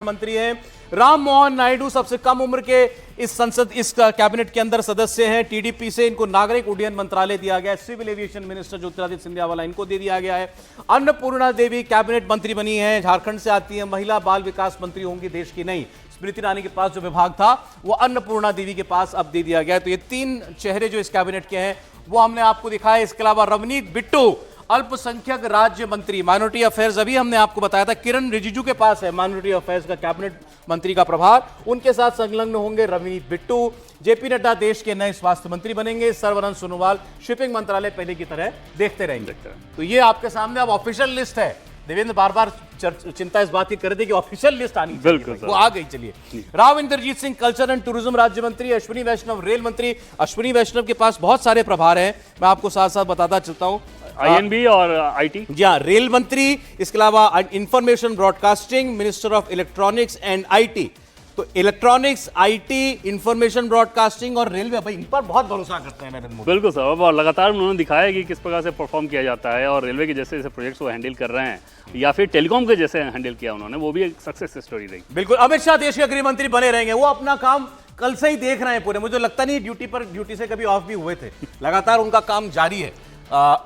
मंत्री हैं राम मोहन नायडू। सबसे कम उम्र के इस कैबिनेट के अंदर सदस्य हैं। टीडीपी से इनको नागरिक उड्डयन मंत्रालय दिया गया है। Civil aviation minister Jyotiraditya Scindia वाला इनको दे दिया गया है। अन्नपूर्णा देवी कैबिनेट मंत्री बनी है, झारखंड से आती है। महिला बाल विकास मंत्री होंगी, देश की नहीं। स्मृति ईरानी के पास जो विभाग था वो अन्नपूर्णा देवी के पास अब दे दिया गया है। तो ये तीन चेहरे जो इस कैबिनेट के हैं वो हमने आपको दिखाया। इसके अलावा रवनीत बिट्टू अल्पसंख्यक राज्य मंत्री, माइनॉरिटी अफेयर्स, अभी हमने आपको बताया था किरण रिजिजू के पास है माइनॉरिटी अफेयर्स का कैबिनेट मंत्री का प्रभार। उनके साथ संलग्न होंगे रवनीत बिट्टू। जेपी नड्डा देश के नए स्वास्थ्य मंत्री बनेंगे। सर्बानंद सोनोवाल शिपिंग मंत्रालय पहले की तरह देखते रहेंगे। तो ये आपके सामने अब ऑफिशियल लिस्ट है। देवेंद्र बार बार चिंता इस बात की कर रहे थे कि ऑफिशियल लिस्ट आनी चाहिए, वो आ गई। चलिए, Rao Inderjit Singh culture and tourism राज्य मंत्री, अश्विनी वैष्णव रेल मंत्री। अश्विनी वैष्णव के पास बहुत सारे प्रभार हैं, मैं आपको साथ साथ बताता चलता हूं। आईएनबी और आईटी, जी हाँ, रेल मंत्री। इसके अलावा information broadcasting, minister of electronics and IT. तो इलेक्ट्रॉनिक्स, आईटी, इंफॉर्मेशन ब्रॉडकास्टिंग और रेलवे, भाई इन पर बहुत भरोसा करते हैं नरेंद्र मोदी। बिल्कुल साहब, और लगातार उन्होंने दिखाया है कि किस प्रकार से परफॉर्म किया जाता है और रेलवे के जैसे जैसे प्रोजेक्ट्स वो हैंडल कर रहे हैं या फिर टेलीकॉम के जैसे हैंडल किया उन्होंने, वो भी एक सक्सेस स्टोरी रही। बिल्कुल, अमित शाह देश के गृह मंत्री बने रहेंगे। वो अपना काम कल से ही देख रहे हैं पूरे। मुझे लगता नहीं ड्यूटी से कभी ऑफ भी हुए थे, लगातार उनका काम जारी है।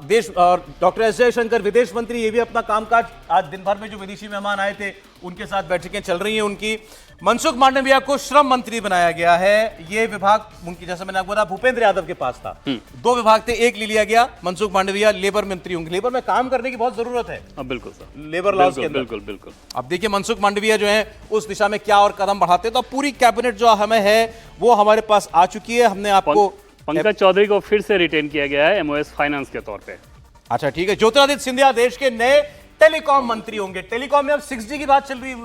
देश और डॉक्टर एस जयशंकर विदेश मंत्री, ये भी अपना कामकाज आज दिन भर में जो विदेशी मेहमान आए थे उनके साथ बैठकें चल रही हैं उनकी। मनसुख मांडविया को श्रम मंत्री बनाया गया है। ये विभाग उनकी, जैसा मैंने आपको बताया, भूपेंद्र यादव के पास था। दो विभाग थे, एक ले लिया गया। मनसुख मांडविया लेबर मंत्री होंगे। लेबर में काम करने की बहुत जरूरत है। बिल्कुल सर, लेबर लॉज के अंदर। बिल्कुल बिल्कुल। अब देखिए मनसुख मांडविया जो है उस दिशा में क्या और कदम बढ़ाते हैं। तो पूरी कैबिनेट जो हमें है वो हमारे पास आ चुकी है। हमने आपको पंकज चौधरी को फिर से रिटेन किया गया है एमओएस फाइनेंस के तौर पे। अच्छा ठीक है। ज्योतिरादित्य सिंधिया देश के नए टेलीकॉम मंत्री होंगे। टेलीकॉम में अब 6G की बात चल रही है।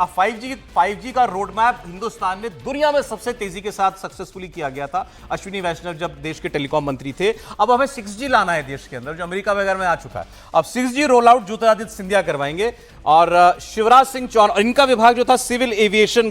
5G का रोड मैप हिंदुस्तान में दुनिया में सबसे तेजी के साथ सक्सेसफुली किया गया था अश्विनी वैष्णव जब देश के टेलीकॉम मंत्री थे। अब हमें 6G लाना है देश के अंदर, जो अमेरिका वगैरह में आ चुका है। अब 6G roll out Jyotiraditya Scindia करवाएंगे। और शिवराज सिंह चौहान, इनका विभाग जो था सिविल एविएशन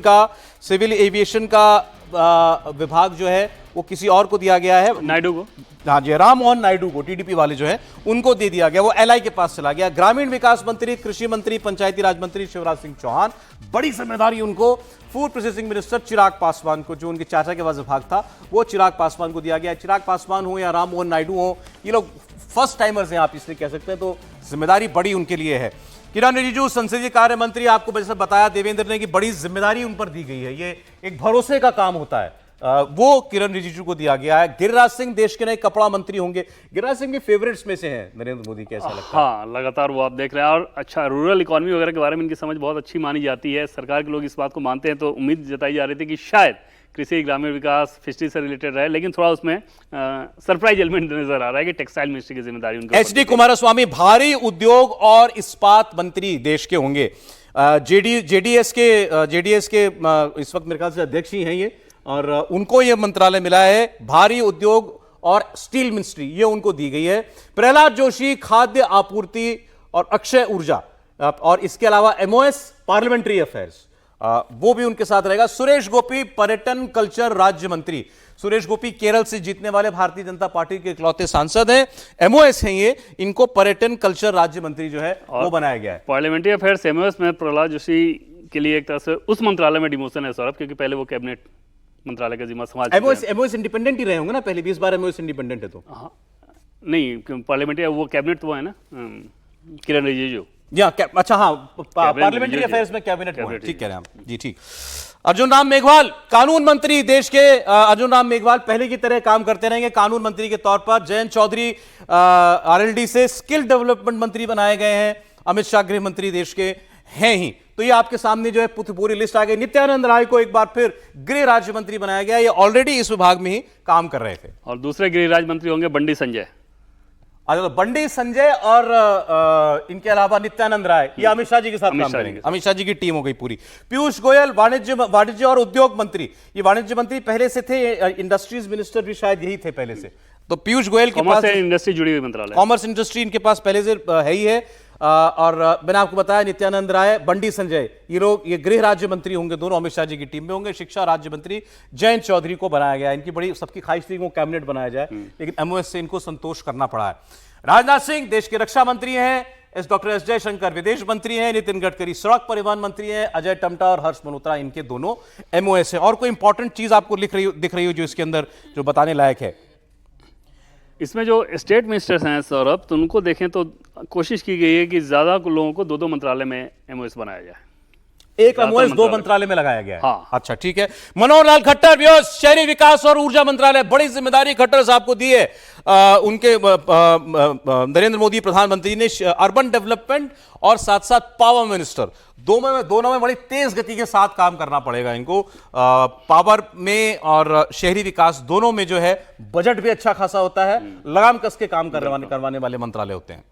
का विभाग जो है वो किसी और को दिया गया है, नायडू को। हाँ जी, राम मोहन नायडू को, टीडीपी वाले जो हैं उनको दे दिया गया। वो एलआई के पास चला गया। ग्रामीण विकास मंत्री, कृषि मंत्री, पंचायती राज मंत्री शिवराज सिंह चौहान, बड़ी जिम्मेदारी उनको। Food processing minister Chirag Paswan को, जो उनके चाचा के पास विभाग था, वो चिराग पासवान को दिया गया। चिराग पासवान हो या राम मोहन नायडू हो, ये लोग फर्स्ट टाइमर्स हैं, आप इसलिए कह सकते हैं। तो जिम्मेदारी बड़ी उनके लिए है। किरण रिजिजू संसदीय कार्य मंत्री, आपको जैसे बताया देवेंद्र ने कि बड़ी जिम्मेदारी उन पर दी गई है। ये एक भरोसे का काम होता है, वो किरण रिजिजू को दिया गया है। गिरिराज सिंह देश के नए कपड़ा मंत्री होंगे। गिरिराज सिंह भी फेवरेट्स में से हैं नरेंद्र मोदी के, ऐसा लगता है। हाँ, लगातार वो आप देख रहे हैं। और अच्छा, रूरल इकोनॉमी वगैरह के बारे में इनकी समझ बहुत अच्छी मानी जाती है। सरकार के लोग इस बात को मानते हैं। तो उम्मीद जताई जा रही थी कि शायद कृषि, ग्रामीण विकास, फिशरी से रिलेटेड रहे, लेकिन थोड़ा उसमें सरप्राइज एलिमेंट नजर आ रहा है कि टेक्सटाइल मिनिस्ट्री की जिम्मेदारी उनकी। एचडी कुमारस्वामी भारी उद्योग और इस्पात मंत्री देश के होंगे। जेडीएस के इस वक्त मेरे ख्याल से अध्यक्ष ही हैं ये, और उनको ये मंत्रालय मिला है। भारी उद्योग और स्टील मिनिस्ट्री ये उनको दी गई है। प्रहलाद जोशी खाद्य आपूर्ति और अक्षय ऊर्जा, और इसके अलावा एमओएस पार्लियामेंट्री अफेयर्स, वो भी उनके साथ रहेगा। सुरेश गोपी पर्यटन कल्चर राज्य मंत्री। सुरेश गोपी केरल से जीतने वाले भारतीय जनता पार्टी के इकलौते सांसद हैं। एमओएस हैं ये, इनको पर्यटन कल्चर राज्य मंत्री जो है वो बनाया गया है। पार्लियामेंट्री अफेयर्स एमओएस में प्रहलाद जोशी के लिए एक तरह से उस मंत्रालय में डिमोशन है सौरभ, क्योंकि पहले वो कैबिनेट मंत्रालय का जिम्मा संभाल चुके हैं। एमओएस इंडिपेंडेंट ही रहे होंगे ना पहले, 20 बार एमओएस इंडिपेंडेंट है। तो हाँ, नहीं, पार्लियामेंट्री वो कैबिनेट तो वो है ना, किरण रिजिजू। अच्छा हाँ, पार्लियामेंट्री अफेयर्स में कैबिनेट, ठीक कह रहे हैं आप जी, ठीक। अर्जुन राम मेघवाल कानून मंत्री देश के। अर्जुन राम मेघवाल पहले की तरह काम करते रहेंगे कानून मंत्री के तौर पर। जयंत चौधरी आरएलडी से स्किल डेवलपमेंट मंत्री बनाए गए हैं। अमित शाह गृह मंत्री देश के हैं ही। तो ये आपके सामने जो है पूरी लिस्ट आ गई। नित्यानंद राय को एक बार फिर गृह राज्य मंत्री बनाया गया। ये ऑलरेडी इस विभाग में ही काम कर रहे थे। और दूसरे गृह राज्य मंत्री होंगे बंडी संजय। अच्छा, तो बंडी संजय और इनके अलावा नित्यानंद राय, ये अमित शाह जी के साथ काम करेंगे। अमित शाह जी की टीम हो गई पूरी। पीयूष गोयल वाणिज्य और उद्योग मंत्री। ये वाणिज्य मंत्री पहले से थे, इंडस्ट्रीज मिनिस्टर भी शायद यही थे पहले से। तो पीयूष गोयल के पास इंडस्ट्री जुड़ी हुई मंत्रालय, कॉमर्स इंडस्ट्री इनके पास पहले से है ही है। और मैंने आपको बताया नित्यानंद राय, बंडी संजय, ये लोग ये गृह राज्य मंत्री होंगे, दोनों अमित शाह जी की टीम में होंगे। शिक्षा राज्य मंत्री जयंत चौधरी को बनाया गया। इनकी बड़ी सबकी ख्वाहिश थी कि कैबिनेट बनाया जाए, लेकिन एमओएस से इनको संतोष करना पड़ा है। राजनाथ सिंह देश के रक्षा मंत्री हैं। डॉक्टर एस जयशंकर विदेश मंत्री हैं, नितिन गडकरी सड़क परिवहन मंत्री हैं, अजय टम्टा और हर्ष मल्होत्रा इनके दोनों एमओएस है। और कोई इंपॉर्टेंट चीज आपको दिख रही हो जो इसके अंदर जो बताने लायक है? इसमें जो स्टेट मिनिस्टर्स हैं सौरभ, तो उनको देखें तो कोशिश की गई है कि ज़्यादा लोगों को दो दो मंत्रालय में एमओएस बनाया जाए। एक एमओएस दो मंत्रालय में लगाया गया है। हाँ। अच्छा, ठीक है। मनोहर लाल खट्टर शहरी विकास और ऊर्जा मंत्रालय, बड़ी जिम्मेदारी खट्टर साहब को दी है। उनके नरेंद्र मोदी प्रधानमंत्री ने अर्बन डेवलपमेंट और साथ साथ पावर मिनिस्टर दोनों में बड़ी तेज गति के साथ काम करना पड़ेगा इनको। पावर में और शहरी विकास दोनों में जो है बजट भी अच्छा खासा होता है, लगाम कस के काम करवाने वाले मंत्रालय होते हैं।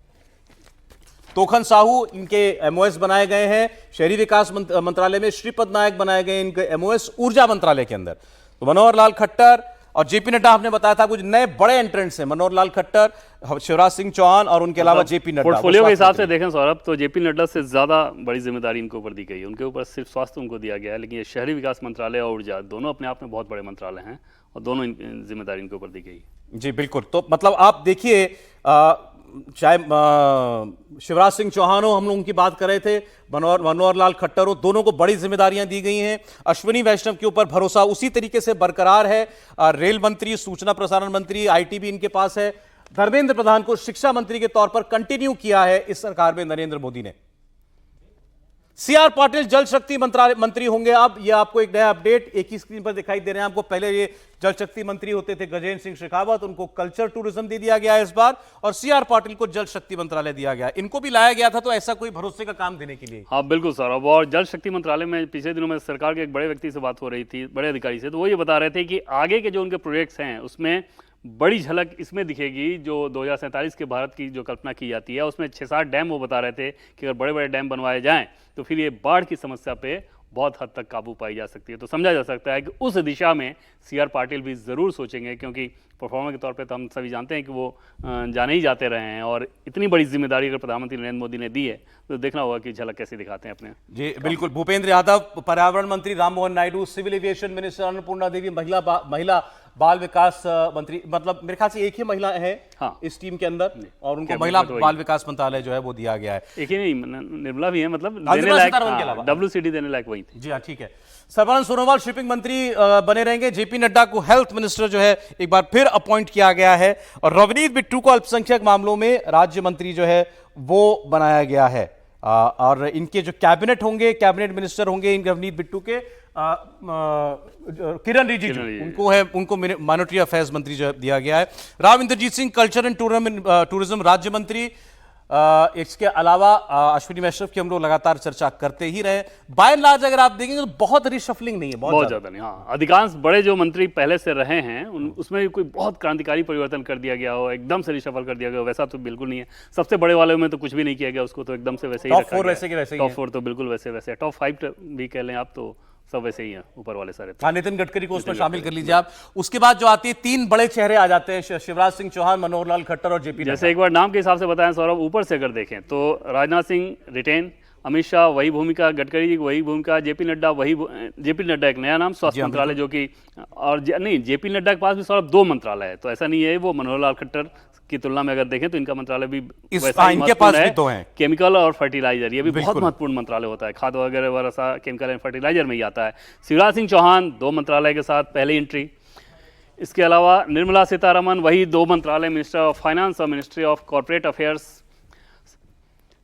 तोखन साहू इनके एमओएस बनाए गए हैं शहरी विकास मंत्रालय में, श्रीपद नायक बनाए गए इनके एमओएस ऊर्जा मंत्रालय के अंदर। तो मनोहर लाल खट्टर और जेपी नड्डा, आपने बताया था कुछ नए बड़े एंट्रेंट्स हैं, मनोहर लाल खट्टर, शिवराज सिंह चौहान और उनके अलावा जेपी नड्डा। पोर्टफोलियो के हिसाब से देखें सौरभ, तो जेपी नड्डा से ज्यादा बड़ी जिम्मेदारी इनको ऊपर दी गई है। उनके ऊपर सिर्फ स्वास्थ्य उनको दिया गया है, लेकिन ये शहरी विकास मंत्रालय और ऊर्जा दोनों अपने आप में बहुत बड़े मंत्रालय हैं और दोनों जिम्मेदारी इनके ऊपर दी गई है। जी बिल्कुल। तो मतलब आप देखिए, चाहे शिवराज सिंह चौहान हो, हम लोग उनकी बात कर रहे थे, मनोहर लाल खट्टर हो, दोनों को बड़ी जिम्मेदारियां दी गई हैं। अश्विनी वैष्णव के ऊपर भरोसा उसी तरीके से बरकरार है। रेल मंत्री, सूचना प्रसारण मंत्री, आईटी भी इनके पास है। धर्मेंद्र प्रधान को शिक्षा मंत्री के तौर पर कंटिन्यू किया है इस सरकार में नरेंद्र मोदी ने। सीआर पाटिल जल शक्ति मंत्री होंगे अब। ये आपको एक नया अपडेट एक ही स्क्रीन पर दिखाई दे रहे हैं आपको। पहले ये जल शक्ति मंत्री होते थे गजेंद्र सिंह शेखावत, उनको कल्चर टूरिज्म दे दिया गया है इस बार, और सीआर पाटिल को जल शक्ति मंत्रालय दिया गया। इनको भी लाया गया था तो ऐसा कोई भरोसे का काम देने के लिए। हाँ बिल्कुल सौरभ, और जल शक्ति मंत्रालय में पिछले दिनों में सरकार के एक बड़े व्यक्ति से बात हो रही थी, बड़े अधिकारी से, तो वो ये बता रहे थे कि आगे के जो उनके प्रोजेक्ट्स हैं उसमें बड़ी झलक इसमें दिखेगी। जो 2047 के भारत की जो कल्पना की जाती है उसमें 6-7 डैम वो बता रहे थे कि अगर बड़े बड़े डैम बनवाए जाएं तो फिर ये बाढ़ की समस्या पे बहुत हद तक काबू पाई जा सकती है। तो समझा जा सकता है कि उस दिशा में सीआर पाटिल भी ज़रूर सोचेंगे, क्योंकि परफॉर्मर के तौर पे तो हम सभी जानते हैं कि वो जाने ही जाते रहे हैं, और इतनी बड़ी जिम्मेदारी अगर प्रधानमंत्री नरेंद्र मोदी ने दी है तो देखना होगा कि झलक कैसे दिखाते हैं अपने। जी बिल्कुल। भूपेंद्र यादव, पर्यावरण मंत्री Rammohan Naidu, civil aviation minister Annapurna Devi, महिला बाल विकास मंत्री, मतलब मेरे ख्याल से एक ही महिला है हाँ, इस टीम के अंदर, और उनको महिला बाल विकास मंत्रालय जो है वो दिया गया है। एक ही नहीं, निर्मला भी है, मतलब WCD देने लायक वही थी। जी हाँ, ठीक है। सर्बानंद सोनोवाल शिपिंग मंत्री बने रहेंगे। जेपी नड्डा को हेल्थ मिनिस्टर जो है एक बार फिर अपॉइंट किया गया है, और रवनीत बिट्टू को अल्पसंख्यक मामलों में राज्य मंत्री जो है वो बनाया गया है। और इनके जो कैबिनेट होंगे, कैबिनेट मिनिस्टर होंगे इन रवनीत बिट्टू के, किरण रिजिजू उनको माइनॉरिटी अफेयर्स मंत्री जो दिया गया है। Rao Inderjit Singh culture and tourism राज्य मंत्री। इसके अलावा अश्विनी वैष्णव की हम लोग लगातार चर्चा करते ही रहे। बाय एंड लार्ज अगर आप देखेंगे तो बहुत रिशफलिंग नहीं है, बहुत ज्यादा नहीं। हाँ, अधिकांश बड़े जो मंत्री पहले से रहे हैं उसमें कोई बहुत क्रांतिकारी परिवर्तन कर दिया गया हो, एकदम से रिशफल कर दिया गया हो, वैसा तो बिल्कुल नहीं है। सबसे बड़े वाले में तो कुछ भी नहीं किया गया, उसको तो एकदम से वैसे ही टॉप 4 वैसे के वैसे ही, टॉप 4 तो बिल्कुल वैसे, टॉप 5 भी कह लें आप तो सब वैसे ही हैं, ऊपर वाले सारे। हाँ, नितिन गडकरी को उसमें शामिल कर लीजिए आप। उसके बाद जो आती है 3 बड़े चेहरे आ जाते हैं, शिवराज सिंह चौहान, मनोहर लाल खट्टर और जेपी। जैसे एक बार नाम के हिसाब से बताएं सौरभ, ऊपर से अगर देखें तो राजनाथ सिंह रिटेन, अमित शाह वही भूमिका, गडकरी जी वही भूमिका, जेपी नड्डा वही, जेपी नड्डा एक नया नाम स्वास्थ्य मंत्रालय जो कि, और नहीं, जेपी नड्डा के पास भी सौरभ 2 मंत्रालय है, तो ऐसा नहीं है वो मनोहर लाल खट्टर की तुलना में अगर देखें तो इनका मंत्रालय भी इनके पास भी 2 हैं। केमिकल और फर्टिलाइजर, ये भी बहुत महत्वपूर्ण मंत्रालय होता है, खाद वगैरह वैसा केमिकल एंड फर्टिलाइजर में ही आता है। शिवराज सिंह चौहान 2 मंत्रालय के साथ पहले एंट्री। इसके अलावा निर्मला सीतारमण वही 2 मंत्रालय, मिनिस्टर ऑफ फाइनेंस और ministry of corporate affairs.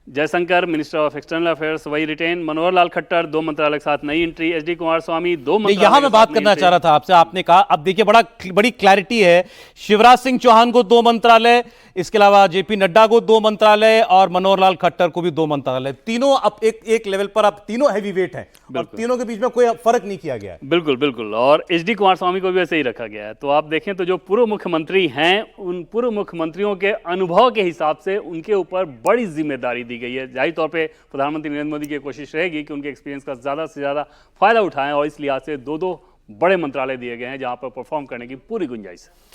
Jaishankar minister of external affairs वही रिटेन। मनोहर लाल खट्टर 2 मंत्रालय के साथ नई एंट्री। एचडी कुमारस्वामी 2 मंत्रालय। यहां मैं बात करना चाह रहा था आपसे, आपने कहा, अब देखिए बड़ी क्लैरिटी है। शिवराज सिंह चौहान को 2 मंत्रालय, इसके अलावा जेपी नड्डा को 2 मंत्रालय और मनोहर लाल खट्टर को भी 2 मंत्रालय। तीनों अब एक लेवल पर, अब तीनों हैवी वेट हैं और तीनों के बीच में कोई फर्क नहीं किया गया है। बिल्कुल, और एचडी कुमारस्वामी को भी वैसे ही रखा गया है। तो आप देखें तो जो पूर्व मुख्यमंत्री हैं, उन पूर्व मुख्यमंत्रियों के अनुभव के हिसाब से उनके ऊपर बड़ी जिम्मेदारी दी गई है। जाहिर तौर पे प्रधानमंत्री नरेंद्र मोदी की कोशिश रहेगी कि उनके एक्सपीरियंस का ज़्यादा से ज़्यादा फायदा उठाएं, और इस लिहाज से 2 बड़े मंत्रालय दिए गए हैं जहां पर परफॉर्म करने की पूरी गुंजाइश है।